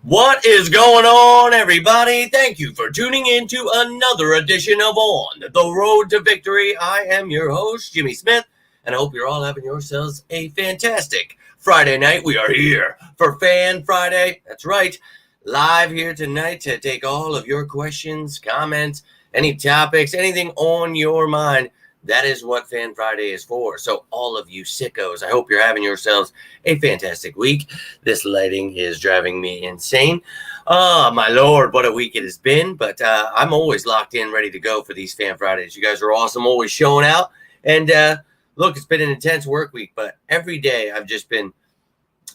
What is going on, everybody? Thank you for tuning in to another edition of On the Road to Victory. I am your host, Jimmy Smith, and I hope you're all having yourselves a fantastic Friday night. We are here for Fan Friday. That's right, live here tonight to take all of your questions, comments, any topics, anything on your mind. That is what Fan Friday is for. So all of you sickos, I hope you're having yourselves a fantastic week. This lighting is driving me insane. Oh, my Lord, what a week it has been. But I'm always locked in, ready to go for these Fan Fridays. You guys are awesome, always showing out. And look, it's been an intense work week, but every day I've just been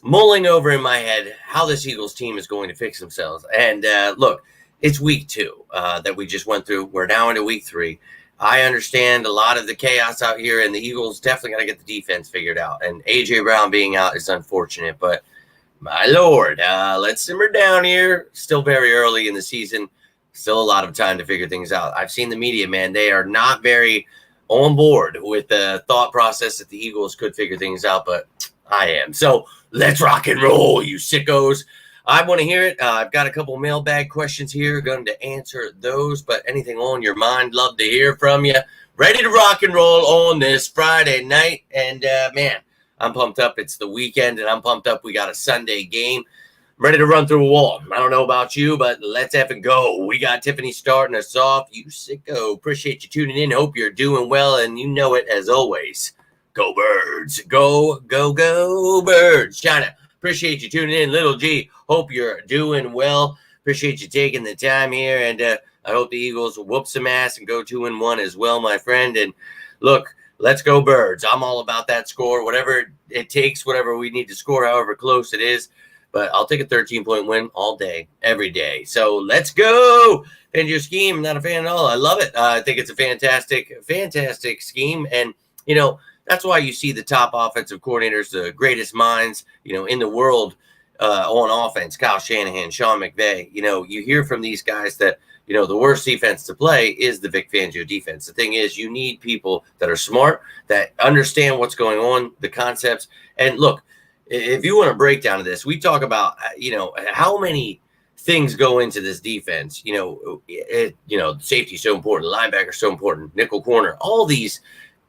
mulling over in my head how this Eagles team is going to fix themselves. And look, it's week 2 that we just went through. We're now into week 3. I understand a lot of the chaos out here, and the Eagles definitely got to get the defense figured out. And A.J. Brown being out is unfortunate, but my Lord, let's simmer down here. Still very early in the season. Still a lot of time to figure things out. I've seen the media, man. They are not very on board with the thought process that the Eagles could figure things out, but I am. So let's rock and roll, you sickos. I want to hear it. I've got a couple mailbag questions here. Going to answer those, but anything on your mind, love to hear from you. Ready to rock and roll on this Friday night. And, man, I'm pumped up. It's the weekend, and I'm pumped up. We got a Sunday game. I'm ready to run through a wall. I don't know about you, but let's effing go. We got Tiffany starting us off. You sicko. Appreciate you tuning in. Hope you're doing well, and you know it as always. Go Birds. Go, go, go Birds. China. Appreciate you tuning in, Little G. Hope you're doing well. Appreciate you taking the time here, and I hope the Eagles whoop some ass and go 2-1 as well, my friend. And look, let's go Birds. I'm all about that score, whatever it takes, whatever we need to score, however close it is. But I'll take a 13-point win all day, every day. So let's go. And your scheme, I'm not a fan at all. I love it. I think it's a fantastic, fantastic scheme. And, you know, that's why you see the top offensive coordinators, the greatest minds, in the world on offense, Kyle Shanahan, Sean McVay. You hear from these guys that, the worst defense to play is the Vic Fangio defense. The thing is, you need people that are smart, that understand what's going on, the concepts. And look, if you want a breakdown of this, we talk about, how many things go into this defense. Safety is so important, linebacker so important, nickel corner, all these.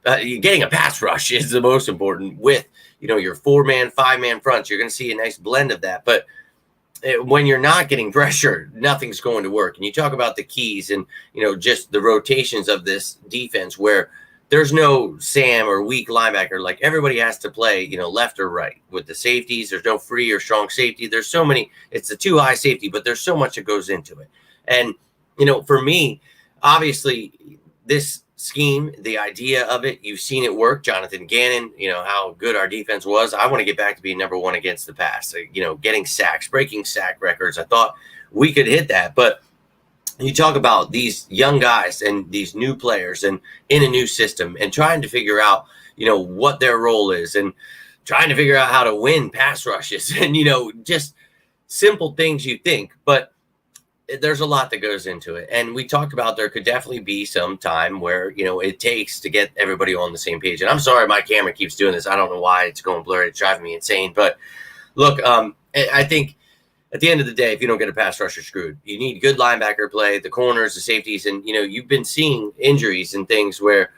Getting a pass rush is the most important with, your 4-man, 5-man fronts. You're going to see a nice blend of that. But when you're not getting pressure, nothing's going to work. And you talk about the keys and, just the rotations of this defense where there's no Sam or weak linebacker. Like everybody has to play, left or right with the safeties. There's no free or strong safety. There's so many. It's a too high safety, but there's so much that goes into it. And, for me, obviously, this scheme, the idea of it, you've seen it work. Jonathan Gannon, how good our defense was. I want to get back to being number 1 against the pass, getting sacks, breaking sack records. I thought we could hit that, but you talk about these young guys and these new players and in a new system and trying to figure out, what their role is and trying to figure out how to win pass rushes and, just simple things you think, but there's a lot that goes into it. And we talked about there could definitely be some time where, it takes to get everybody on the same page. And I'm sorry, my camera keeps doing this. I don't know why it's going blurry. It's driving me insane. But look, I think at the end of the day, if you don't get a pass rush, you're screwed. You need good linebacker play, the corners, the safeties. And, you've been seeing injuries and things where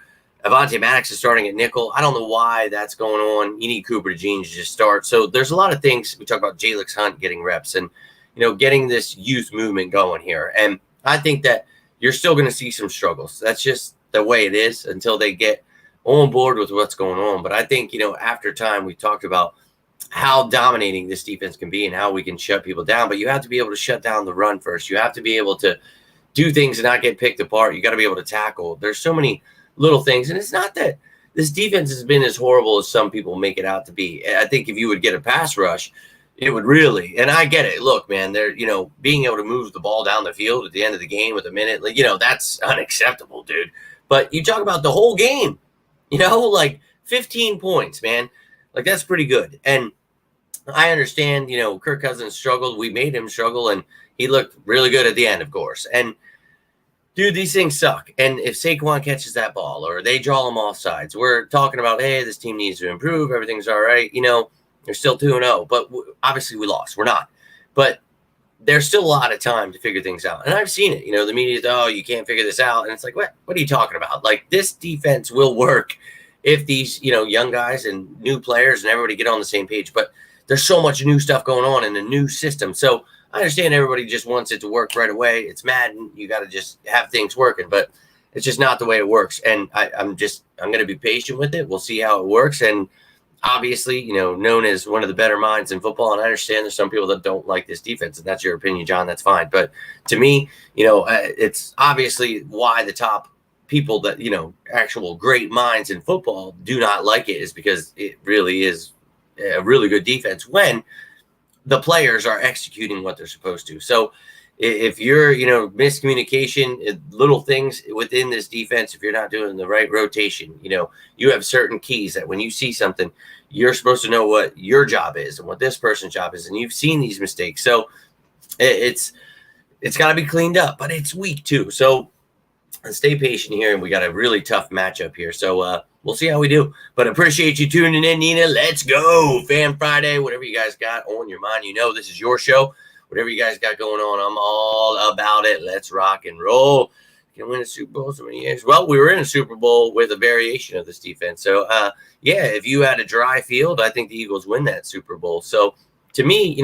Avonte Maddox is starting at nickel. I don't know why that's going on. You need Cooper DeJean to just start. So there's a lot of things. We talk about Jalix Hunt getting reps and, getting this youth movement going here. And I think that you're still going to see some struggles. That's just the way it is until they get on board with what's going on. But I think, after time, we talked about how dominating this defense can be and how we can shut people down. But you have to be able to shut down the run first. You have to be able to do things and not get picked apart. You got to be able to tackle. There's so many little things. And it's not that this defense has been as horrible as some people make it out to be. I think if you would get a pass rush, it would really, and I get it. Look, man, they're, being able to move the ball down the field at the end of the game with a minute, that's unacceptable, dude. But you talk about the whole game, 15 points, man. That's pretty good. And I understand, Kirk Cousins struggled. We made him struggle, and he looked really good at the end, of course. And, dude, these things suck. And if Saquon catches that ball or they draw him off sides, we're talking about, hey, this team needs to improve. Everything's all right. They're still 2-0, but obviously we lost. We're not. But there's still a lot of time to figure things out. And I've seen it. The media's, oh, you can't figure this out. And it's like, what are you talking about? Like, this defense will work if these, young guys and new players and everybody get on the same page. But there's so much new stuff going on in the new system. So I understand everybody just wants it to work right away. It's Madden. You got to just have things working. But it's just not the way it works. And I'm going to be patient with it. We'll see how it works. And obviously, known as one of the better minds in football. And I understand there's some people that don't like this defense, and that's your opinion, John. That's fine. But to me, it's obviously why the top people that, actual great minds in football do not like it is because it really is a really good defense when the players are executing what they're supposed to. So if you're, miscommunication, little things within this defense, if you're not doing the right rotation, you have certain keys that when you see something, you're supposed to know what your job is and what this person's job is. And you've seen these mistakes. So it's got to be cleaned up, but it's week 2. So stay patient here. And we got a really tough matchup here. So we'll see how we do. But appreciate you tuning in, Nina. Let's go. Fan Friday, whatever you guys got on your mind. This is your show. Whatever you guys got going on, I'm all about it. Let's rock and roll. Can win a Super Bowl so many years. Well, we were in a Super Bowl with a variation of this defense. So, if you had a dry field, I think the Eagles win that Super Bowl. So, to me,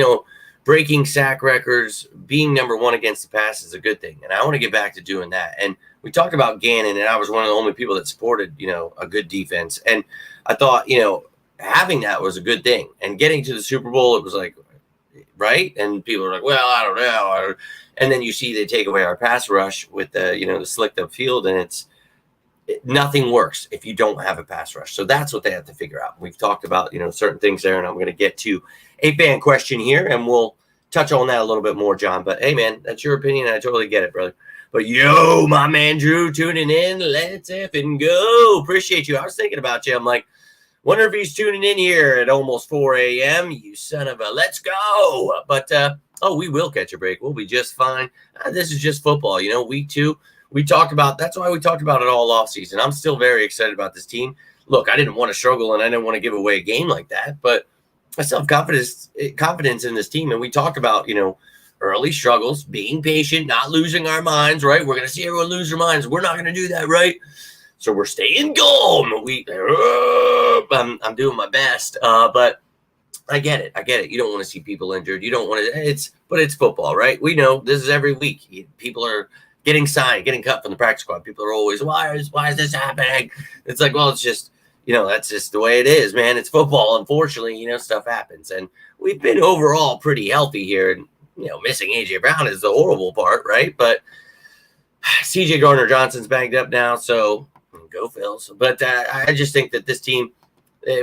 breaking sack records, being number 1 against the pass is a good thing. And I want to get back to doing that. And we talked about Gannon, and I was one of the only people that supported, a good defense. And I thought, having that was a good thing. And getting to the Super Bowl, it was like, right? And people are like, well, I don't know. And then you see they take away our pass rush with the, the slicked up field, and nothing works if you don't have a pass rush. So that's what they have to figure out. We've talked about, certain things there, and I'm going to get to a fan question here, and we'll touch on that a little bit more, John. But hey, man, that's your opinion. I totally get it, brother. But yo, my man Drew tuning in. Let's effing go. Appreciate you. I was thinking about you. I'm like, wonder if he's tuning in here at almost 4 a.m. You son of a, let's go. But, we will catch a break. We'll be just fine. This is just football. Week 2, we talked about, that's why we talked about it all offseason. I'm still very excited about this team. Look, I didn't want to struggle and I didn't want to give away a game like that, but I still have confidence in this team. And we talked about, early struggles, being patient, not losing our minds, right? We're going to see everyone lose their minds. We're not going to do that, right? So we're staying calm. I'm doing my best, but I get it. You don't want to see people injured. You don't want to. But it's football, right? We know this is every week. People are getting signed, getting cut from the practice squad. People are always, why is this happening? It's like, well, it's just, that's just the way it is, man. It's football. Unfortunately, stuff happens, and we've been overall pretty healthy here. And missing AJ Brown is the horrible part, right? But CJ Gardner-Johnson's banged up now, so. Go Phils. But I just think that this team,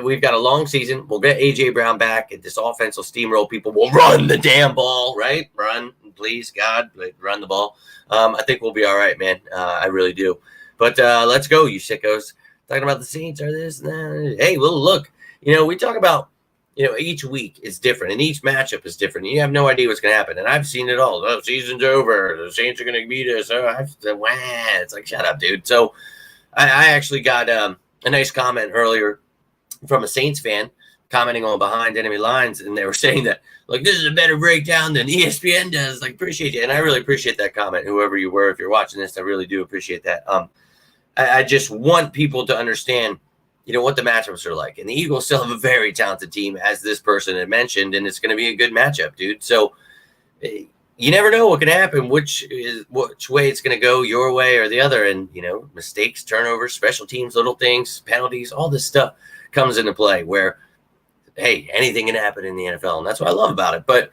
we've got a long season. We'll get A.J. Brown back. This offense will steamroll people. We'll run the damn ball, right? Run, please, God, run the ball. I think we'll be all right, man. I really do. But let's go, you sickos. Talking about the Saints or this. Hey, well, look, we talk about, each week is different and each matchup is different. You have no idea what's going to happen. And I've seen it all. The season's over. The Saints are going to beat us. It's like, shut up, dude. So, I actually got a nice comment earlier from a Saints fan commenting on Behind Enemy Lines, and they were saying that, like, this is a better breakdown than ESPN does. Like, appreciate you. And I really appreciate that comment, whoever you were. If you're watching this, I really do appreciate that. I just want people to understand, what the matchups are like. And the Eagles still have a very talented team, as this person had mentioned, and it's going to be a good matchup, dude. So you never know what can happen, which way it's going to go, your way or the other. And, mistakes, turnovers, special teams, little things, penalties, all this stuff comes into play where, hey, anything can happen in the NFL. And that's what I love about it. But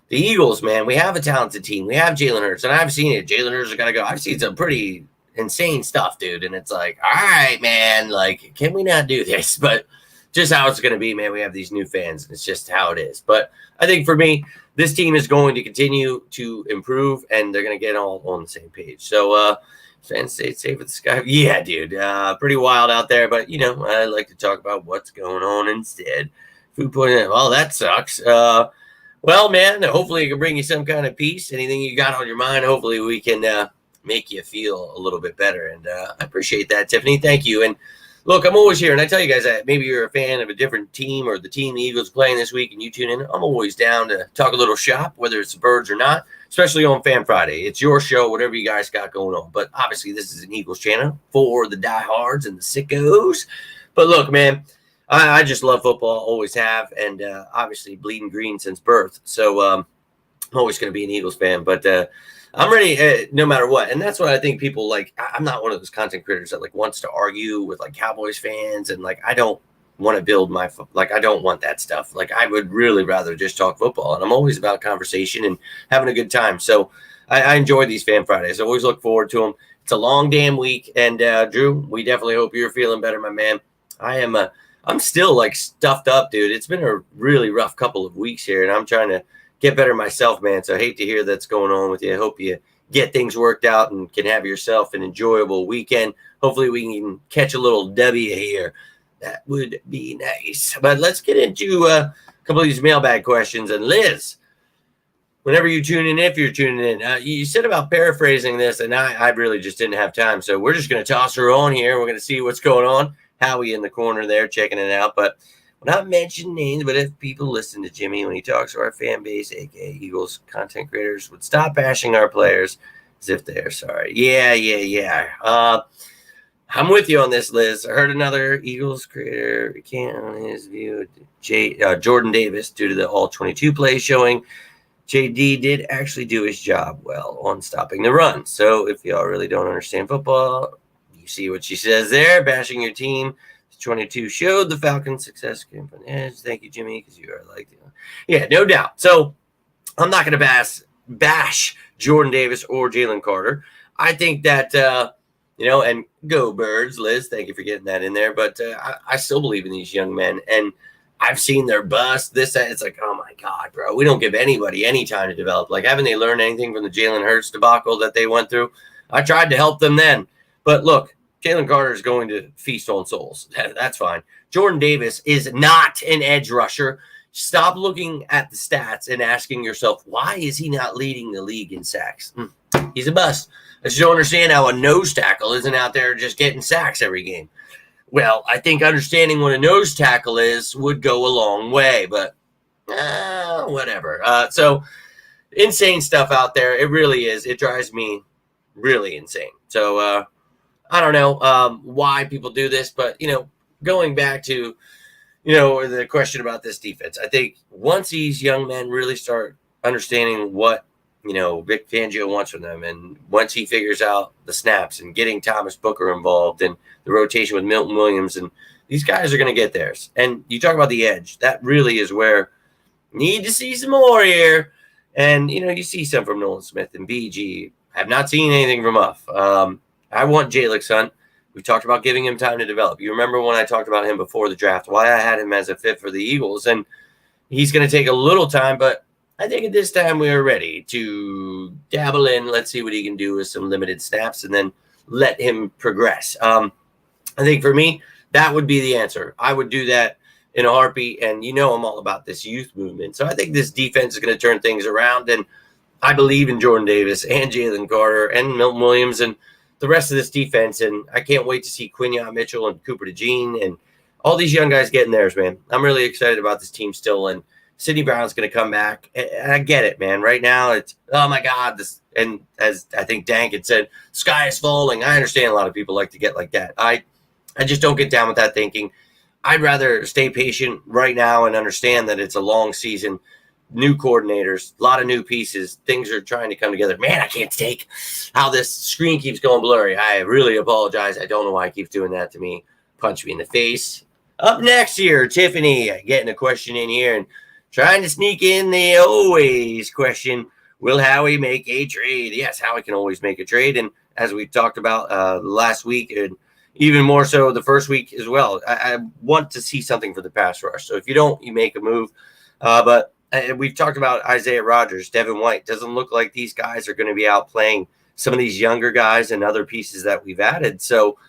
the Eagles, man, we have a talented team. We have Jalen Hurts, and I've seen it. Jalen Hurts is going to go. I've seen some pretty insane stuff, dude. And it's like, all right, man, like, can we not do this? But just how it's going to be, man. We have these new fans. It's just how it is. But I think for me, this team is going to continue to improve, and they're going to get all on the same page. So, fans stay safe with the sky. Yeah, dude. Pretty wild out there, but, I like to talk about what's going on instead. Food poisoning. Well, that sucks. Well, man, hopefully it can bring you some kind of peace. Anything you got on your mind, hopefully we can make you feel a little bit better. And I appreciate that, Tiffany. Thank you. And Look, I'm always here, and I tell you guys that maybe you're a fan of a different team or the team the Eagles playing this week, and you tune in. I'm always down to talk a little shop, whether it's the Birds or not, especially on Fan Friday. It's your show, whatever you guys got going on. But obviously, this is an Eagles channel for the diehards and the sickos. But look, man, I just love football, always have, and obviously bleeding green since birth. So I'm always going to be an Eagles fan. But I'm ready no matter what. And that's what I think people like. I'm not one of those content creators that like wants to argue with like Cowboys fans. And like, I don't want to build my, like, I don't want that stuff. Like, I would really rather just talk football. And I'm always about conversation and having a good time. So I enjoy these Fan Fridays. I always look forward to them. It's a long damn week. And Drew, we definitely hope you're feeling better, my man. I'm still like stuffed up, dude. It's been a really rough couple of weeks here. And I'm trying to get better myself, man. So I hate to hear that's going on with you. I hope you get things worked out and can have yourself an enjoyable weekend. Hopefully we can catch a little W here. That would be nice. But let's get into a couple of these mailbag questions. And Liz, whenever you tune in, if you're tuning in, you said about paraphrasing this, and I really just didn't have time. So we're just going to toss her on here. We're going to see what's going on. Howie in the corner there checking it out. But we're not mentioning names, but if people listen to Jimmy when he talks to our fan base, aka Eagles content creators, would stop bashing our players as if they're sorry. Yeah. I'm with you on this, Liz. I heard another Eagles creator recant on his view Jordan Davis due to the all-22 play showing JD did actually do his job well on stopping the run. So if y'all really don't understand football, you see what she says there, bashing your team. 22 showed the Falcons' success came from the edge. Thank you, Jimmy, because you are like, yeah, no doubt. So I'm not going to bash Jordan Davis or Jalen Carter. I think that, and go Birds, Liz. Thank you for getting that in there. But I still believe in these young men, and I've seen their bust. It's like, oh my God, bro, we don't give anybody any time to develop. Like, haven't they learned anything from the Jalen Hurts debacle that they went through? I tried to help them then, but look. Jalen Carter is going to feast on souls. That's fine. Jordan Davis is not an edge rusher. Stop looking at the stats and asking yourself, why is he not leading the league in sacks? He's a bust. I just don't understand how a nose tackle isn't out there just getting sacks every game. Well, I think understanding what a nose tackle is would go a long way, but whatever. So insane stuff out there. It really is. It drives me really insane. So, I don't know why people do this, but, going back to, the question about this defense, I think once these young men really start understanding what, Vic Fangio wants from them, and once he figures out the snaps and getting Thomas Booker involved and the rotation with Milton Williams, and these guys are going to get theirs. And you talk about the edge. That really is where need to see some more here. And, you see some from Nolan Smith and BG. Have not seen anything from Uff. I want Jalen Hunt. We talked about giving him time to develop. You remember when I talked about him before the draft, why I had him as a fit for the Eagles, and he's going to take a little time, but I think at this time we are ready to dabble in. Let's see what he can do with some limited snaps and then let him progress. I think for me, that would be the answer. I would do that in a heartbeat, and I'm all about this youth movement. So I think this defense is going to turn things around, and I believe in Jordan Davis and Jalen Carter and Milton Williams and the rest of this defense, and I can't wait to see Quinyon Mitchell and Cooper DeJean and all these young guys getting theirs, man. I'm really excited about this team still, and Sidney Brown's going to come back, and I get it, man. Right now, it's, oh, my God, this, and as I think Dank had said, sky is falling. I understand a lot of people like to get like that. I just don't get down with that thinking. I'd rather stay patient right now and understand that it's a long season, new coordinators, a lot of new pieces. Things are trying to come together. Man, I can't take how this screen keeps going blurry. I really apologize. I don't know why it keeps doing that to me. Punch me in the face. Up next here, Tiffany getting a question in here and trying to sneak in the always question, will Howie make a trade? Yes, Howie can always make a trade. And as we talked about last week, and even more so the first week as well, I want to see something for the pass rush. So if you don't, you make a move. But we've talked about Isaiah Rodgers, Devin White. Doesn't look like these guys are going to be out playing some of these younger guys and other pieces that we've added. So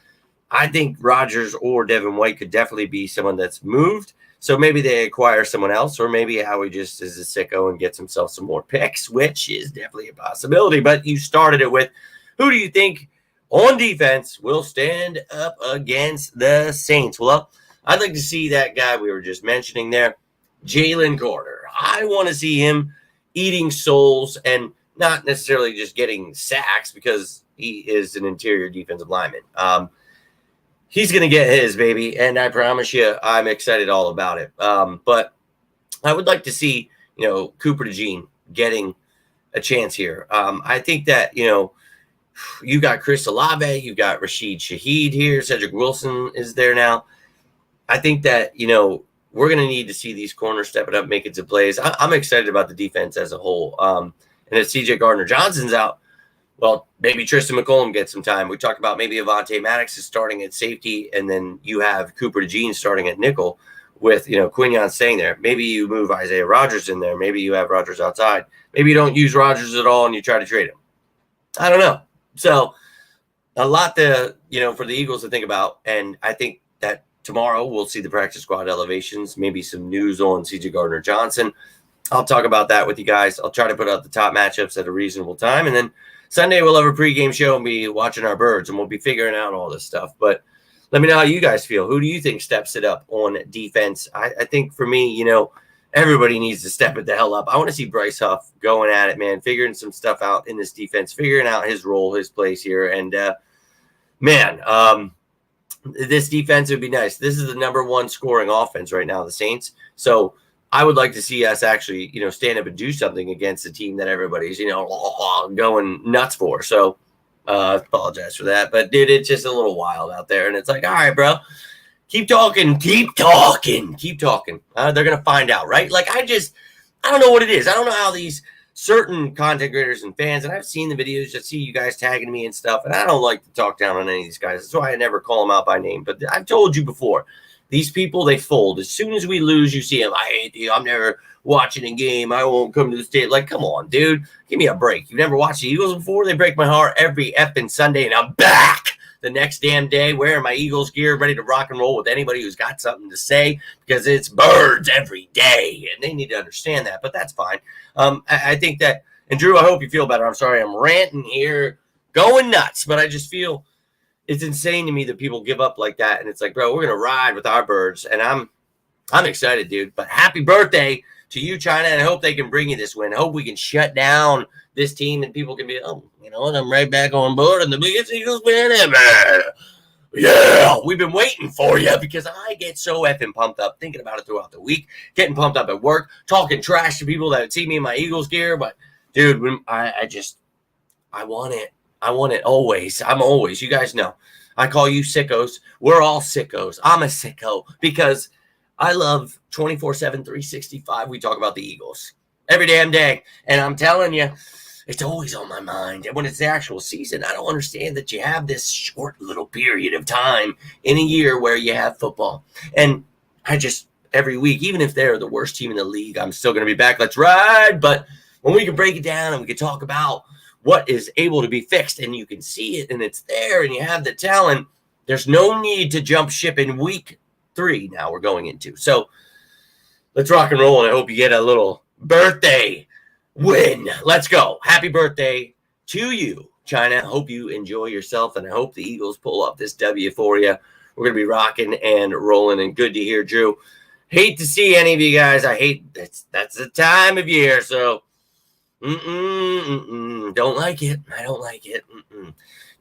I think Rodgers or Devin White could definitely be someone that's moved. So maybe they acquire someone else, or maybe Howie just is a sicko and gets himself some more picks, which is definitely a possibility. But you started it with, who do you think on defense will stand up against the Saints? Well, I'd like to see that guy we were just mentioning there, Jalen Carter. I want to see him eating souls and not necessarily just getting sacks because he is an interior defensive lineman. He's going to get his, baby, and I promise you I'm excited all about it. But I would like to see, Cooper DeJean getting a chance here. I think that, you got Chris Olave, you got Rashid Shaheed here, Cedric Wilson is there now. I think that, we're going to need to see these corners stepping up, making some plays. I'm excited about the defense as a whole. And if CJ Gardner-Johnson's out, well, maybe Tristan McCollum gets some time. We talked about maybe Avonte Maddox is starting at safety, and then you have Cooper DeJean starting at nickel with, Quinion staying there. Maybe you move Isaiah Rodgers in there. Maybe you have Rodgers outside. Maybe you don't use Rodgers at all and you try to trade him. I don't know. So a lot to, for the Eagles to think about. And I think that tomorrow we'll see the practice squad elevations, maybe some news on CJ Gardner-Johnson. I'll talk about that with you guys. I'll try to put out the top matchups at a reasonable time. And then Sunday we'll have a pregame show and be watching our birds, and we'll be figuring out all this stuff. But let me know how you guys feel. Who do you think steps it up on defense? I think for me, everybody needs to step it the hell up. I want to see Bryce Huff going at it, man, figuring some stuff out in this defense, figuring out his role, his place here. And, this defense would be nice. This is the number one scoring offense right now, the Saints. So I would like to see us actually, stand up and do something against the team that everybody's, going nuts for. So apologize for that. But, dude, it's just a little wild out there. And it's like, all right, bro, keep talking. They're going to find out, right? Like, I don't know what it is. I don't know how these certain content creators and fans, and I've seen the videos, just see you guys tagging me and stuff, and I don't like to talk down on any of these guys. That's why I never call them out by name. But I've told you before, these people, they fold. As soon as we lose, you see them, I hate you, I'm never watching a game, I won't come to the state. Like, come on, dude, give me a break. You've never watched the Eagles before? They break my heart every effing Sunday, and I'm back the next damn day wearing my Eagles gear, ready to rock and roll with anybody who's got something to say, because it's birds every day, and they need to understand that. But that's fine. I think that, and Drew, I hope you feel better. I'm sorry I'm ranting here, going nuts, but I just feel it's insane to me that people give up like that. And it's like, bro, we're gonna ride with our birds, and I'm excited, dude. But happy birthday to you, China, and I hope they can bring you this win. I hope we can shut down this team and people can be, and I'm right back on board and the biggest Eagles fan ever. Yeah, we've been waiting for you, because I get so effing pumped up thinking about it throughout the week, getting pumped up at work, talking trash to people that see me in my Eagles gear. But, dude, I want it. I want it always. I'm always, you guys know, I call you sickos. We're all sickos. I'm a sicko because I love 24/7, 365. We talk about the Eagles every damn day. And I'm telling you, it's always on my mind. And when it's the actual season, I don't understand that you have this short little period of time in a year where you have football. And I just, every week, even if they're the worst team in the league, I'm still going to be back. Let's ride. But when we can break it down and we can talk about what is able to be fixed and you can see it and it's there and you have the talent, there's no need to jump ship in week 3 now we're going into. So let's rock and roll, and I hope you get a little birthday win. Let's go. Happy birthday to you, China. Hope you enjoy yourself, and I hope the Eagles pull up this W for you. We're going to be rocking and rolling, and good to hear, Drew. Hate to see any of you guys. I hate that's the time of year, so don't like it. I don't like it.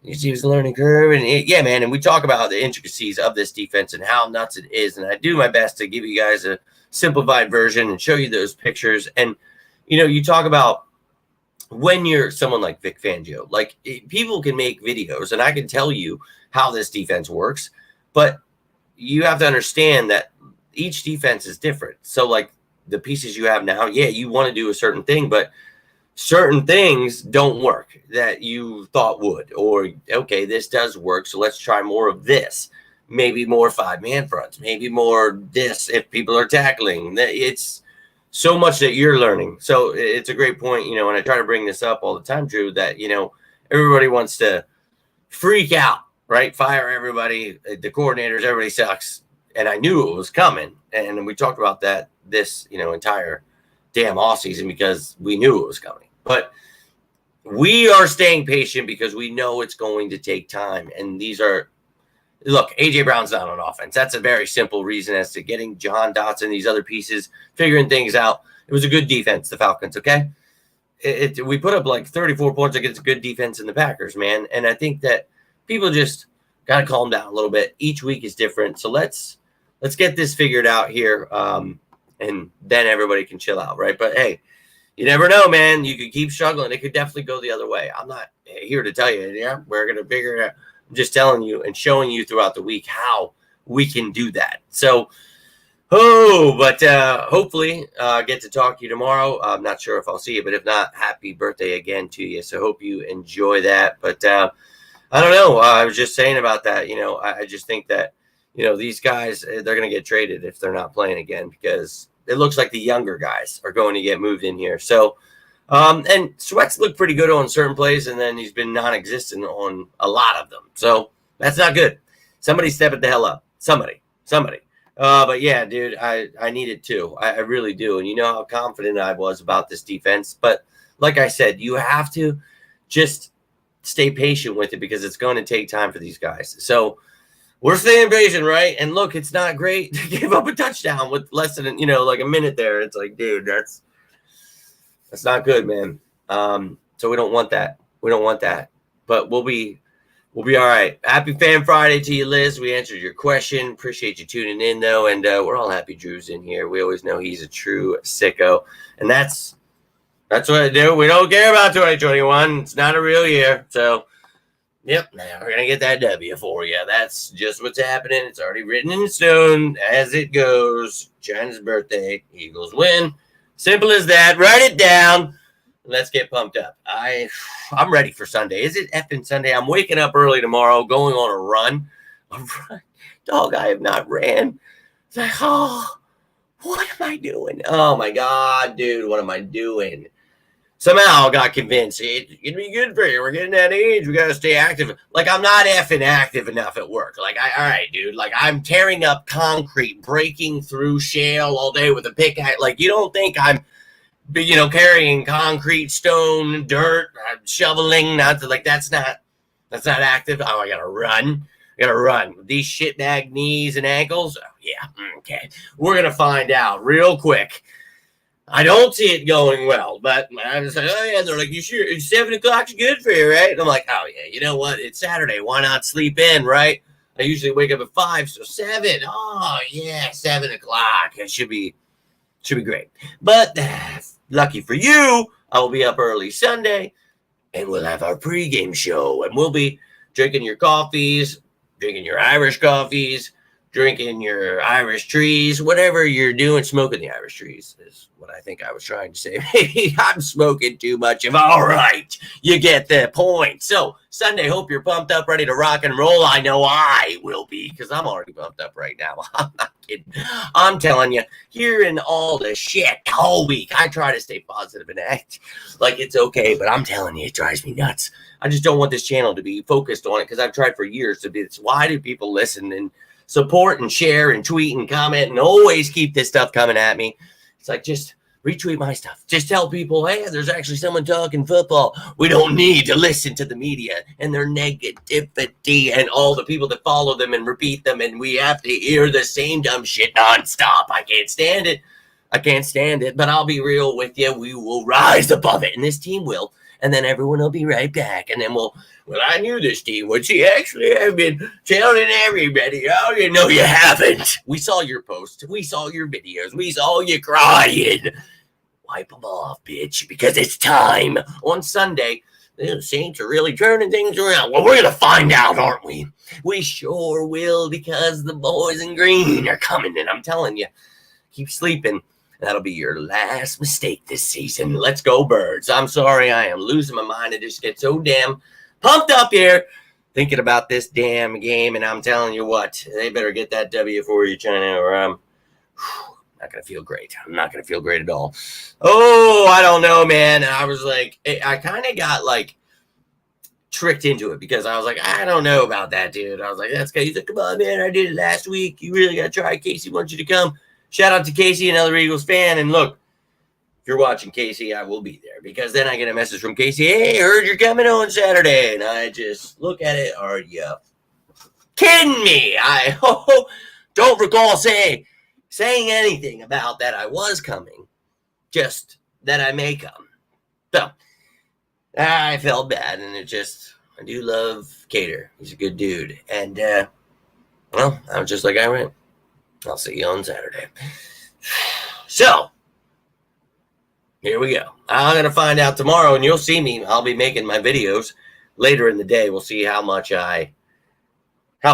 You see, it's a learning curve, and yeah, man, and we talk about the intricacies of this defense and how nuts it is, and I do my best to give you guys a simplified version and show you those pictures. And you talk about when you're someone like Vic Fangio, like people can make videos and I can tell you how this defense works, but you have to understand that each defense is different. So like the pieces you have now, yeah, you want to do a certain thing, but certain things don't work that you thought would, or, okay, this does work, so let's try more of this. Maybe more 5-man fronts, maybe more this if people are tackling. It's so much that you're learning. So it's a great point, and I try to bring this up all the time, Drew, that, everybody wants to freak out, right? Fire everybody, the coordinators, everybody sucks. And I knew it was coming. And we talked about that this, entire damn offseason because we knew it was coming. But we are staying patient because we know it's going to take time. And look, A.J. Brown's not on offense. That's a very simple reason as to getting Jahan Dotson, these other pieces, figuring things out. It was a good defense, the Falcons, okay? We put up like 34 points against a good defense in the Packers, man. And I think that people just got to calm down a little bit. Each week is different. So let's get this figured out here, and then everybody can chill out, right? But, hey, you never know, man. You could keep struggling. It could definitely go the other way. I'm not here to tell you, yeah, we're going to figure it out. I'm just telling you and showing you throughout the week how we can do that. So, but hopefully get to talk to you tomorrow. I'm not sure if I'll see you, but if not, happy birthday again to you. So hope you enjoy that. But I don't know. I was just saying about that. I just think that, these guys, they're going to get traded if they're not playing again, because it looks like the younger guys are going to get moved in here. So, and Sweat's looked pretty good on certain plays, and then he's been non-existent on a lot of them. So that's not good. Somebody step it the hell up. Somebody. But yeah, dude, I need it too. I really do. And you know how confident I was about this defense. But like I said, you have to just stay patient with it, because it's going to take time for these guys. So we're staying patient, right? And look, it's not great to give up a touchdown with less than, like a minute there. It's like, dude, that's not good, man. So we don't want that. But we'll be all right. Happy Fan Friday to you, Liz. We answered your question. Appreciate you tuning in, though. And we're all happy Drew's in here. We always know he's a true sicko. And that's what I do. We don't care about 2021. It's not a real year. So, yep, now we're going to get that W for you. That's just what's happening. It's already written in stone as it goes. China's birthday. Eagles win. Simple as that. Write it down. Let's get pumped up. I'm ready for Sunday. Is it effing Sunday? I'm waking up early tomorrow, going on a run. Dog, I have not ran. It's like, oh, what am I doing? Oh, my God, dude, what am I doing? Somehow I got convinced it'd be good for you. We're getting that age. We got to stay active. Like, I'm not effing active enough at work. Like, all right, dude. Like, I'm tearing up concrete, breaking through shale all day with a pickaxe. Like, you don't think I'm, carrying concrete, stone, dirt, shoveling. That's not active. Oh, I got to run. These shitbag knees and ankles. Oh, yeah. Okay. We're going to find out real quick. I don't see it going well, but I was like, oh, yeah. They're like, you sure 7 o'clock's good for you, right? And I'm like, oh, yeah, you know what? It's Saturday. Why not sleep in, right? I usually wake up at 5, so 7. Oh, yeah, 7 o'clock. It should be great. But lucky for you, I will be up early Sunday, and we'll have our pregame show, and we'll be drinking your coffees, drinking your Irish coffees, drinking your Irish trees, whatever you're doing, smoking the Irish trees is what I think I was trying to say. Maybe I'm smoking too much of, all right, you get the point. So Sunday, hope you're pumped up, ready to rock and roll. I know I will be, because I'm already pumped up right now. I'm not kidding. I'm telling you, hearing all the shit all week, I try to stay positive and act like it's okay, but I'm telling you, it drives me nuts. I just don't want this channel to be focused on it, because I've tried for years to be, it's why do people listen and support and share and tweet and comment and always keep this stuff coming at me? It's like, just retweet my stuff. Just tell people, hey, there's actually someone talking football. We don't need to listen to the media and their negativity and all the people that follow them and repeat them, and we have to hear the same dumb shit nonstop. I can't stand it, but I'll be real with you. We will rise above it, and this team will, and then everyone will be right back, and then well, I knew this team would. See, actually, I've been telling everybody. Oh, you haven't. We saw your posts. We saw your videos. We saw you crying. Wipe them off, bitch, because it's time. On Sunday, the Saints are really turning things around. Well, we're going to find out, aren't we? We sure will, because the boys in green are coming, and I'm telling you, keep sleeping. That'll be your last mistake this season. Let's go, Birds. I'm sorry, I am losing my mind. I just get so damn pumped up here thinking about this damn game, and I'm telling you what, they better get that W for you, China, or I'm not going to feel great. I'm not going to feel great at all. Oh, I don't know, man. I was like, I kind of got like tricked into it, because I was like, I don't know about that, dude. I was like, that's good. He's like, come on, man, I did it last week. You really got to try. Casey wants you to come. Shout out to Casey, another Eagles fan. And look, if you're watching Casey, I will be there, because then I get a message from Casey, hey, heard you're coming on Saturday. And I just look at it, are you kidding me? I don't recall saying anything about that I was coming, just that I may come. So I felt bad, and I do love Cater. He's a good dude. And, well, I was just like, all right, I'll see you on Saturday. So, here we go. I'm going to find out tomorrow, and you'll see me. I'll be making my videos later in the day. We'll see how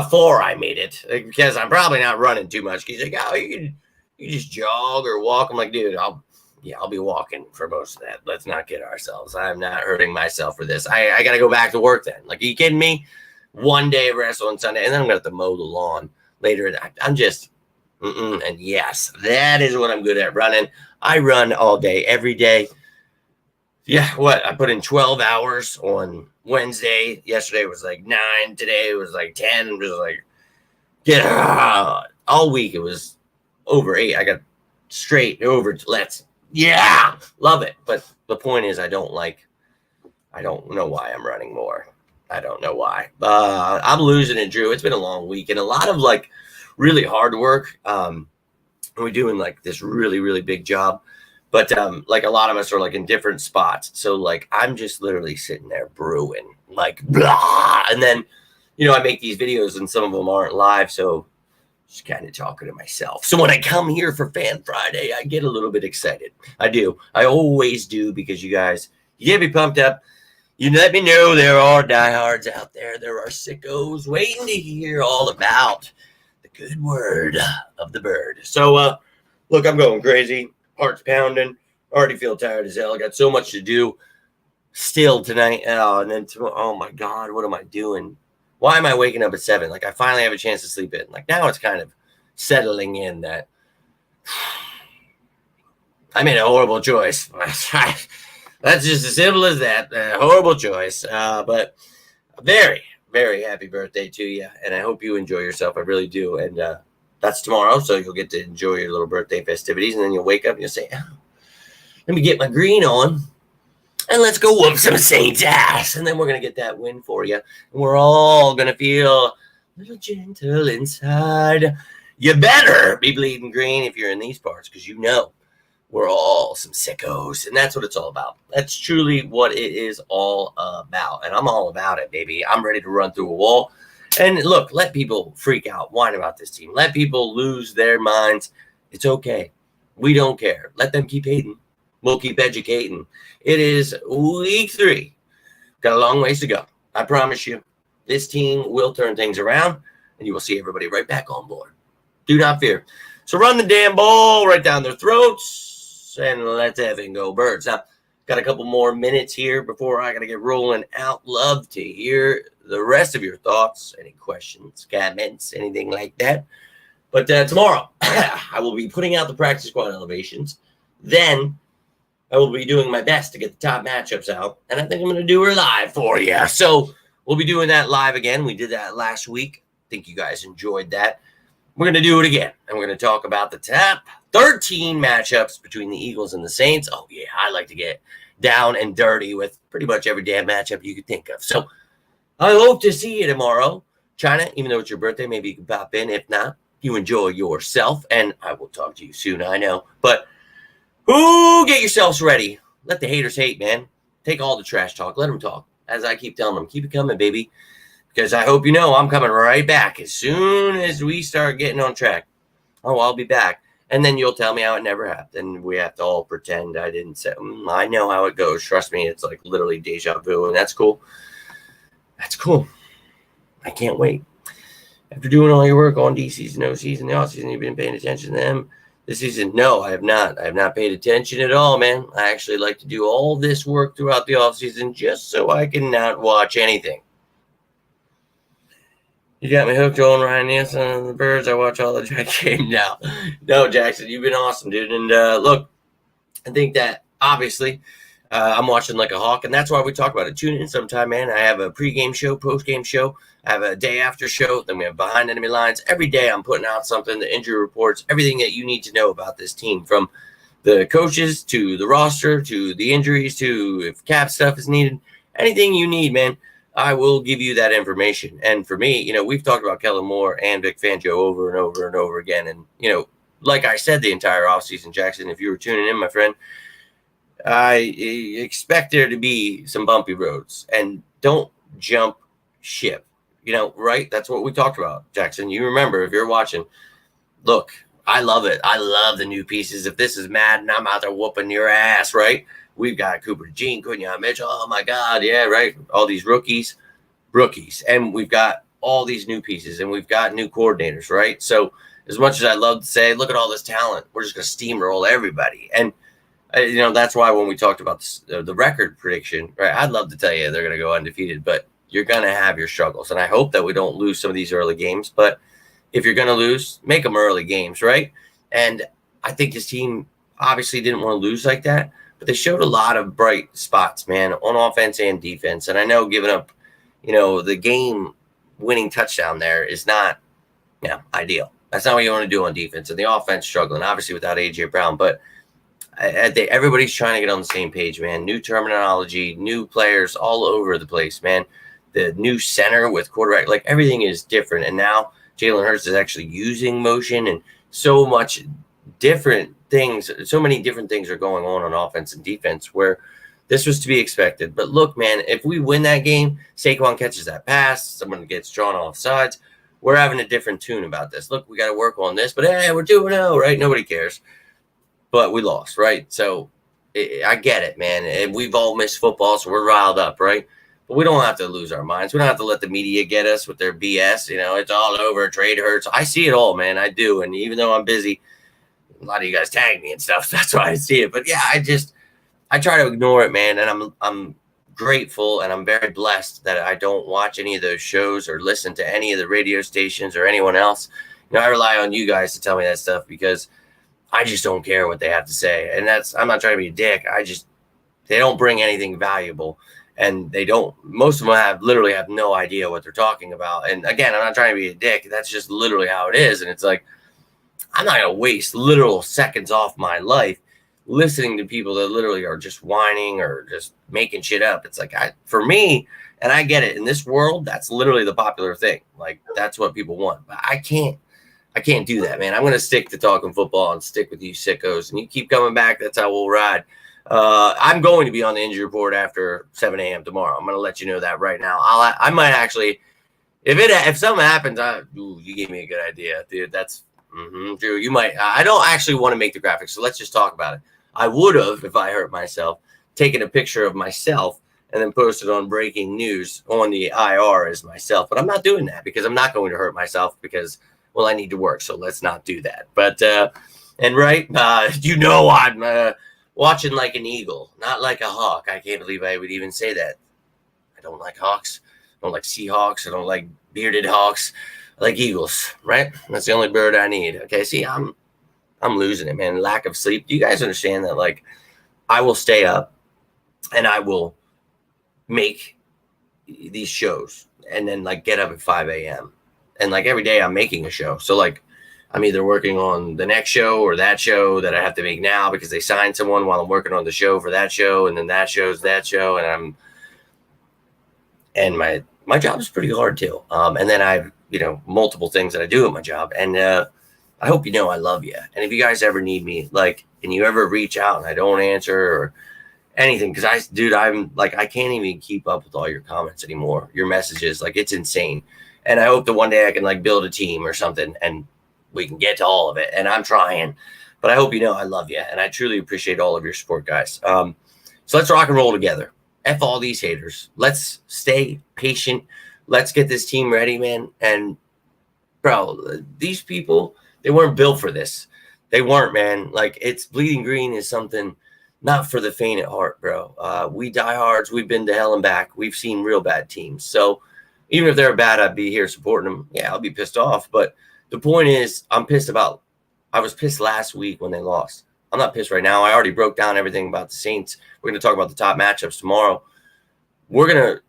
far I made it, because I'm probably not running too much. He's like, oh, you just jog or walk. I'm like, dude, I'll be walking for most of that. Let's not kid ourselves. I'm not hurting myself for this. I got to go back to work then. Like, are you kidding me? One day of rest on Sunday, and then I'm going to have to mow the lawn later. I'm just, and yes, that is what I'm good at, running. I run all day, every day. Yeah, I put in 12 hours on Wednesday. Yesterday was like 9. Today it was like 10. It was like, all week it was over 8. I got straight over to love it. But the point is, I don't know why I'm running more. I don't know why. I'm losing it, Drew. It's been a long week, and a lot of like really hard work. We're doing like this really, really big job, but like a lot of us are like in different spots. So like I'm just literally sitting there brewing, like blah, and then I make these videos, and some of them aren't live, so just kind of talking to myself. So when I come here for Fan Friday, I get a little bit excited. I do. I always do, because you guys, you get me pumped up. You let me know there are diehards out there. There are sickos waiting to hear all about good word of the bird. So, look, I'm going crazy. Heart's pounding. Already feel tired as hell. I got so much to do still tonight. And then tomorrow, oh my God, what am I doing? Why am I waking up at 7? Like, I finally have a chance to sleep in. Like, now it's kind of settling in that I made a horrible choice. That's just as simple as that. A horrible choice. But very, very happy birthday to you, and I hope you enjoy yourself. I really do. And that's tomorrow, so you'll get to enjoy your little birthday festivities, and then you'll wake up and you'll say, oh, let me get my green on, and let's go whoop some Saints ass. And then we're going to get that win for you, and we're all going to feel a little gentle inside. You better be bleeding green if you're in these parts, because we're all some sickos, and that's what it's all about. That's truly what it is all about, and I'm all about it, baby. I'm ready to run through a wall. And look, let people freak out, whine about this team. Let people lose their minds. It's okay. We don't care. Let them keep hating. We'll keep educating. It is week 3. Got a long ways to go. I promise you, this team will turn things around, and you will see everybody right back on board. Do not fear. So run the damn ball right down their throats, and let's effing go Birds. Now, got a couple more minutes here before I got to get rolling out. Love to hear the rest of your thoughts, any questions, comments, anything like that. But tomorrow, I will be putting out the practice squad elevations. Then I will be doing my best to get the top matchups out, and I think I'm going to do her live for you. So we'll be doing that live again. We did that last week. I think you guys enjoyed that. We're going to do it again, and we're going to talk about the top 13 matchups between the Eagles and the Saints. Oh, yeah, I like to get down and dirty with pretty much every damn matchup you could think of. So I hope to see you tomorrow. China, even though it's your birthday, maybe you can pop in. If not, you enjoy yourself, and I will talk to you soon, I know. But get yourselves ready. Let the haters hate, man. Take all the trash talk. Let them talk. As I keep telling them, keep it coming, baby. Because I hope you know I'm coming right back as soon as we start getting on track. Oh, I'll be back. And then you'll tell me how it never happened. We have to all pretend I didn't say, I know how it goes. Trust me, it's like literally deja vu, and that's cool. That's cool. I can't wait. After doing all your work on D-season, O-season, the off-season, you've been paying attention to them this season? No, I have not. I have not paid attention at all, man. I actually like to do all this work throughout the off-season just so I can not watch anything. You got me hooked on Ryan Nielsen and the Birds. I watch all the Jack game now. No, Jackson, you've been awesome, dude. And look, I think that obviously I'm watching like a hawk, and that's why we talk about it. Tune in sometime, man. I have a pregame show, postgame show. I have a day after show. Then we have Behind Enemy Lines. Every day I'm putting out something, the injury reports, everything that you need to know about this team, from the coaches to the roster to the injuries to if cap stuff is needed, anything you need, man, I will give you that information. And for me, we've talked about Kellen Moore and Vic Fangio over and over and over again. And, like I said, the entire offseason, Jackson, if you were tuning in, my friend, I expect there to be some bumpy roads, and don't jump ship, right? That's what we talked about, Jackson. You remember, if you're watching, look, I love it. I love the new pieces. If this is Madden, I'm out there whooping your ass, right? We've got Cooper DeJean, Quinyon Mitchell. Oh, my God. Yeah, right. All these rookies. And we've got all these new pieces, and we've got new coordinators, right? So as much as I love to say, look at all this talent, we're just going to steamroll everybody. And, that's why when we talked about the record prediction, right, I'd love to tell you they're going to go undefeated, but you're going to have your struggles. And I hope that we don't lose some of these early games, but if you're going to lose, make them early games, right? And I think this team obviously didn't want to lose like that, but they showed a lot of bright spots, man, on offense and defense. And I know giving up, the game-winning touchdown there is not, ideal. That's not what you want to do on defense. And the offense struggling, obviously, without A.J. Brown. But everybody's trying to get on the same page, man. New terminology, new players all over the place, man. The new center with quarterback, like everything is different. And now Jalen Hurts is actually using motion, and so many different things are going on offense and defense where this was to be expected. But look, man, if we win that game, Saquon catches that pass, someone gets drawn off sides, we're having a different tune about this. Look, we got to work on this, but hey, we're 2-0, right? Nobody cares. But we lost, right? So I get it, man. And we've all missed football, so we're riled up, right? But we don't have to lose our minds. We don't have to let the media get us with their BS. It's all over. Trade hurts. I see it all, man. I do. And even though I'm busy, a lot of you guys tag me and stuff. That's why I see it. But yeah, I try to ignore it, man. And I'm grateful and I'm very blessed that I don't watch any of those shows or listen to any of the radio stations or anyone else. I rely on you guys to tell me that stuff because I just don't care what they have to say. And I'm not trying to be a dick. They don't bring anything valuable. And most of them literally have no idea what they're talking about. And again, I'm not trying to be a dick. That's just literally how it is. And it's like, I'm not going to waste literal seconds off my life listening to people that literally are just whining or just making shit up. It's like, for me, and I get it, in this world, that's literally the popular thing. Like, that's what people want. But I can't do that, man. I'm going to stick to talking football and stick with you sickos. And you keep coming back. That's how we'll ride. I'm going to be on the injury report after 7 a.m. tomorrow. I'm going to let you know that right now. I might actually, if something happens, you gave me a good idea, dude. That's true. You might. I don't actually want to make the graphics, so let's just talk about it. I would have, if I hurt myself, taken a picture of myself and then posted on breaking news on the IR as myself. But I'm not doing that because I'm not going to hurt myself because, well, I need to work. So let's not do that. But I'm watching like an eagle, not like a hawk. I can't believe I would even say that. I don't like hawks. I don't like Seahawks. I don't like bearded hawks. I like eagles, right? That's the only bird I need. Okay, see, I'm losing it, man. Lack of sleep. Do you guys understand that? Like, I will stay up and I will make these shows and then like get up at 5 a.m. And like every day I'm making a show. So like I'm either working on the next show or that show that I have to make now because they signed someone while I'm working on the show for that show. And then that show's that show. And my job is pretty hard too. And then I've, multiple things that I do at my job. And I hope I love you. And if you guys ever need me, like, and you ever reach out and I don't answer or anything, because I'm like, I can't even keep up with all your comments anymore, your messages. Like, it's insane. And I hope that one day I can like build a team or something and we can get to all of it. And I'm trying, but I hope I love you. And I truly appreciate all of your support, guys. So let's rock and roll together. F all these haters. Let's stay patient. Let's get this team ready, man. And bro, these people, they weren't built for this. They weren't, man. Like, it's bleeding green is something not for the faint at heart, bro. We diehards. We've been to hell and back. We've seen real bad teams. So even if they're bad, I'd be here supporting them. Yeah, I'll be pissed off. But the point is, I was pissed last week when they lost. I'm not pissed right now. I already broke down everything about the Saints. We're going to talk about the top matchups tomorrow. We're going to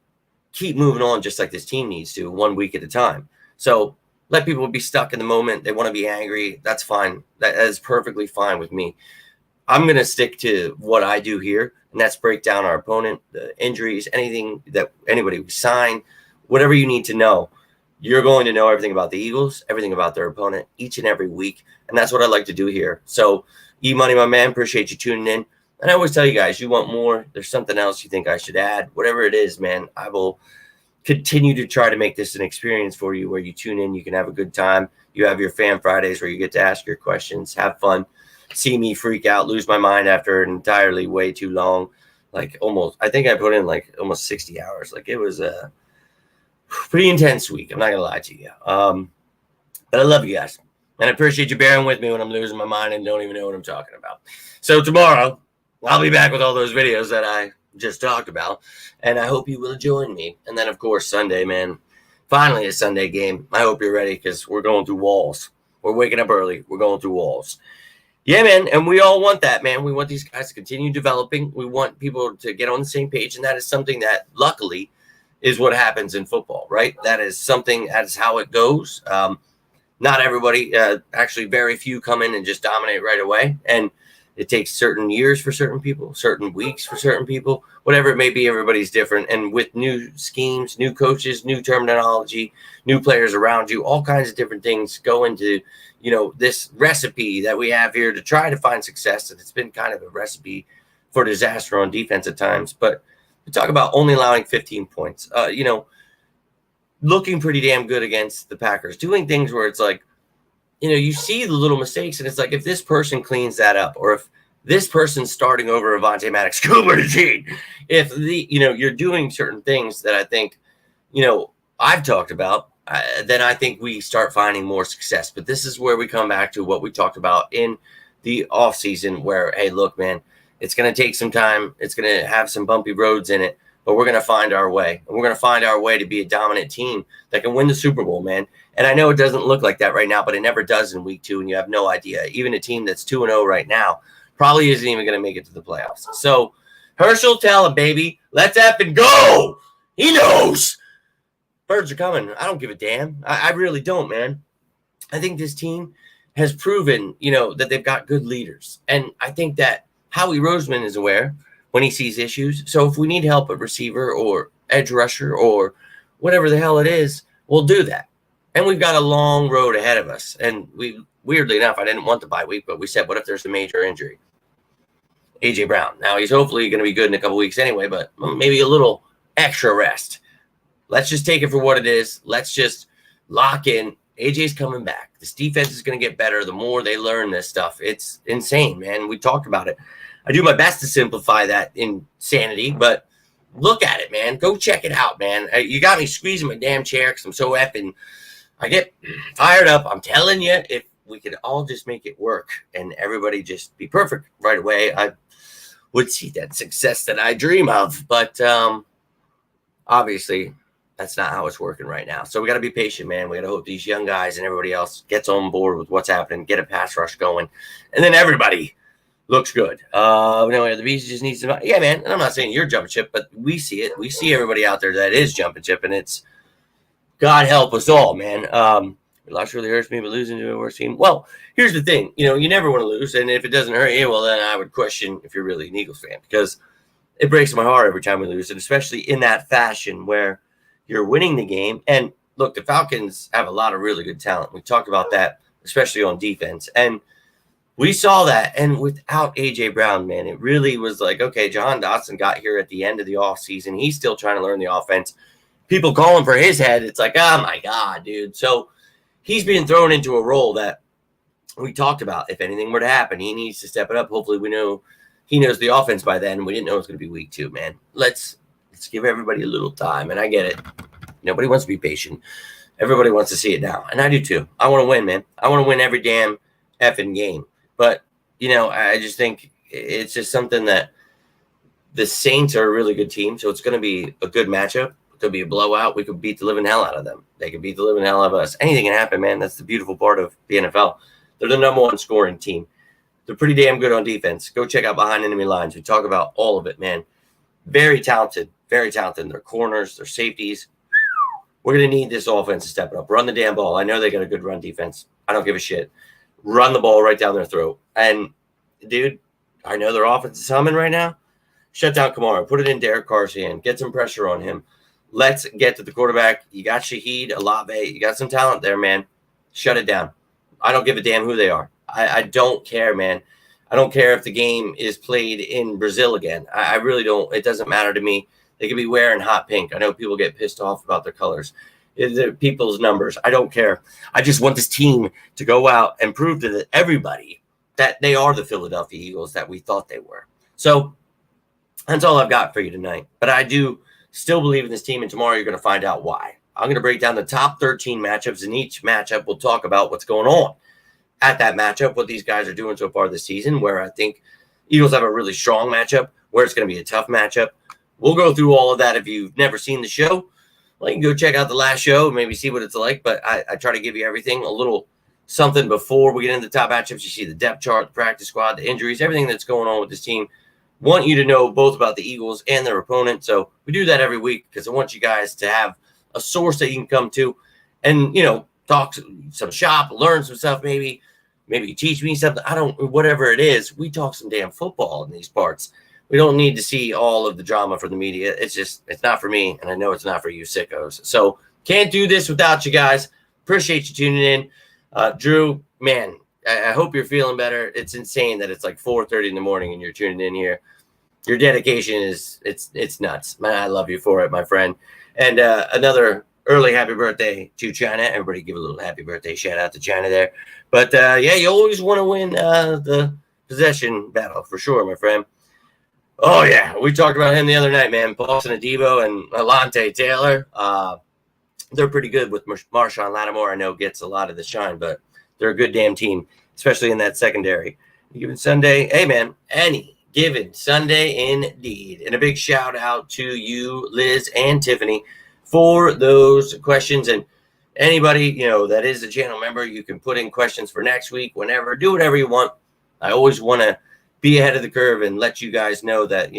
keep moving on just like this team needs to, 1 week at a time. So let people be stuck in the moment. They want to be angry. That's fine. That is perfectly fine with me. I'm going to stick to what I do here, and that's break down our opponent, the injuries, anything that anybody we sign, whatever you need to know. You're going to know everything about the Eagles, everything about their opponent each and every week, and that's what I like to do here. So, E-Money, my man, appreciate you tuning in. And I always tell you guys, you want more, there's something else you think I should add, whatever it is, man, I will continue to try to make this an experience for you where you tune in, you can have a good time. You have your Fan Fridays where you get to ask your questions, have fun, see me freak out, lose my mind after an entirely way too long, like almost, I think I put in like almost 60 hours. Like it was a pretty intense week. I'm not going to lie to you. But I love you guys. And I appreciate you bearing with me when I'm losing my mind and don't even know what I'm talking about. So tomorrow, I'll be back with all those videos that I just talked about. And I hope you will join me. And then, of course, Sunday, man. Finally, a Sunday game. I hope you're ready because we're going through walls. We're waking up early. We're going through walls. Yeah, man. And we all want that, man. We want these guys to continue developing. We want people to get on the same page. And that is something that, luckily, is what happens in football, right? That is something, that is how it goes. Not everybody, actually very few come in and just dominate right away. And it takes certain years for certain people, certain weeks for certain people, whatever it may be, everybody's different. And with new schemes, new coaches, new terminology, new players around you, all kinds of different things go into, this recipe that we have here to try to find success. And it's been kind of a recipe for disaster on defense at times. But we talk about only allowing 15 points, looking pretty damn good against the Packers, doing things where it's like, you see the little mistakes, and it's like if this person cleans that up, or if this person's starting over Avonte Maddox, Cooper DeJean, if you're doing certain things that I think, I've talked about, then I think we start finding more success. But this is where we come back to what we talked about in the offseason, where, hey, look, man, it's going to take some time. It's going to have some bumpy roads in it, but we're going to find our way. And we're going to find our way to be a dominant team that can win the Super Bowl, man. And I know it doesn't look like that right now, but it never does in week 2, and you have no idea. Even a team that's 2-0 right now probably isn't even going to make it to the playoffs. So, Herschel, tell him, baby, let's effing go. He knows. Birds are coming. I don't give a damn. I really don't, man. I think this team has proven, that they've got good leaders. And I think that Howie Roseman is aware when he sees issues. So if we need help at receiver or edge rusher or whatever the hell it is, we'll do that. And we've got a long road ahead of us. And weirdly enough, I didn't want the bye week, but we said, what if there's a major injury? A.J. Brown. Now, he's hopefully going to be good in a couple weeks anyway, but maybe a little extra rest. Let's just take it for what it is. Let's just lock in. A.J.'s coming back. This defense is going to get better the more they learn this stuff. It's insane, man. We talked about it. I do my best to simplify that insanity, but look at it, man. Go check it out, man. You got me squeezing my damn chair because I'm so effing. I get fired up. I'm telling you, if we could all just make it work and everybody just be perfect right away, I would see that success that I dream of. But obviously, that's not how it's working right now. So we got to be patient, man. We got to hope these young guys and everybody else gets on board with what's happening, get a pass rush going, and then everybody looks good. The Bees just needs to. Yeah, man. And I'm not saying you're jumping ship, but we see it. We see everybody out there that is jumping ship, and it's God help us all, man. The loss really hurts me, but losing to a worse team. Well, here's the thing. You never want to lose, and if it doesn't hurt you, well, then I would question if you're really an Eagles fan, because it breaks my heart every time we lose, and especially in that fashion where you're winning the game. And look, the Falcons have a lot of really good talent. We talked about that, especially on defense, and we saw that. And without A.J. Brown, man, it really was like, okay, Jahan Dotson got here at the end of the offseason. He's still trying to learn the offense. People calling for his head. It's like, oh, my God, dude. So he's being thrown into a role that we talked about. If anything were to happen, he needs to step it up. Hopefully we know he knows the offense by then. We didn't know it was going to be week 2, man. Let's give everybody a little time. And I get it. Nobody wants to be patient. Everybody wants to see it now. And I do too. I want to win, man. I want to win every damn effing game. But, I just think it's just something that the Saints are a really good team. So it's going to be a good matchup. It could be a blowout. We could beat the living hell out of them. They could beat the living hell out of us. Anything can happen, man. That's the beautiful part of the NFL. They're the number 1 scoring team. They're pretty damn good on defense. Go check out Behind Enemy Lines. We talk about all of it, man. Very talented in their corners, their safeties. We're going to need this offense to step it up. Run the damn ball. I know they got a good run defense. I don't give a shit. Run the ball right down their throat. And, dude, I know their offense is humming right now. Shut down Kamara. Put it in Derek Carr's hand. Get some pressure on him. Let's get to the quarterback. You got Shaheed, Olave. You got some talent there, man. Shut it down. I don't give a damn who they are. I don't care, man. I don't care if the game is played in Brazil again. I really don't. It doesn't matter to me. They could be wearing hot pink. I know people get pissed off about their colors. They're people's numbers. I don't care. I just want this team to go out and prove to everybody that they are the Philadelphia Eagles that we thought they were. So that's all I've got for you tonight. But I do still believe in this team, and tomorrow you're going to find out why. I'm going to break down the top 13 matchups. In each matchup, we'll talk about what's going on at that matchup, what these guys are doing so far this season, where I think Eagles have a really strong matchup, where it's going to be a tough matchup. We'll go through all of that. If you've never seen the show, well, you can go check out the last show and maybe see what it's like. But I try to give you everything, a little something before we get into the top matchups. You see the depth chart, the practice squad, the injuries, everything that's going on with this team. Want you to know both about the Eagles and their opponent. So we do that every week because I want you guys to have a source that you can come to and, talk some shop, learn some stuff, maybe you teach me something. Whatever it is, we talk some damn football in these parts. We don't need to see all of the drama from the media. It's not for me, and I know it's not for you sickos. So can't do this without you guys. Appreciate you tuning in. Drew, man, I hope you're feeling better. It's insane that it's like 4:30 in the morning and you're tuning in here. Your dedication it's nuts. Man, I love you for it, my friend. And another early happy birthday to China. Everybody give a little happy birthday shout out to China there. But, you always want to win the possession battle for sure, my friend. Oh, yeah. We talked about him the other night, man. Paulson Adebo and Alante Taylor. They're pretty good with Marshawn Lattimore. I know gets a lot of the shine, but they're a good damn team, especially in that secondary. Any given Sunday, hey, man, any given Sunday indeed. And a big shout out to you, Liz and Tiffany, for those questions. And anybody, that is a channel member, you can put in questions for next week, whenever. Do whatever you want. I always want to be ahead of the curve and let you guys know that,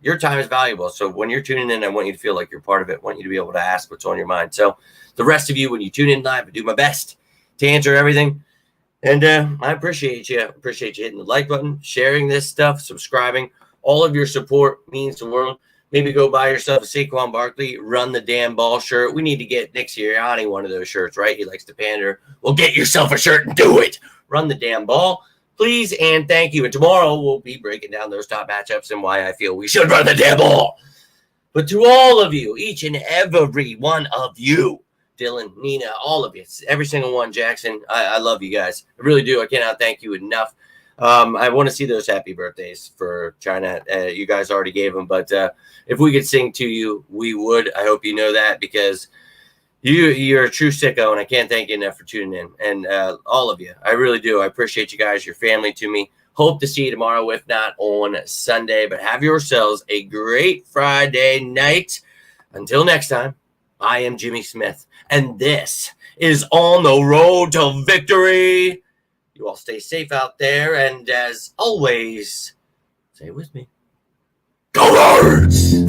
your time is valuable. So when you're tuning in, I want you to feel like you're part of it. I want you to be able to ask what's on your mind. So the rest of you, when you tune in live, I do my best to answer everything. And I appreciate you. I appreciate you hitting the like button, sharing this stuff, subscribing. All of your support means the world. Maybe go buy yourself a Saquon Barkley, run the damn ball shirt. We need to get Nick Sirianni one of those shirts, right? He likes to pander. Well, get yourself a shirt and do it. Run the damn ball. Please and thank you. And tomorrow we'll be breaking down those top matchups and why I feel we should run the damn ball. But to all of you, each and every one of you, Dylan, Nina, all of you, every single one, Jackson, I love you guys. I really do. I cannot thank you enough. I want to see those happy birthdays for China. You guys already gave them, but if we could sing to you, we would. I hope you know that because you're a true sicko, and I can't thank you enough for tuning in. And all of you, I really do. I appreciate you guys. You're family to me. Hope to see you tomorrow, if not on Sunday. But have yourselves a great Friday night. Until next time, I am Jimmy Smith, and this is On the Road to Victory. You all stay safe out there, and as always, say it with me. Go Birds!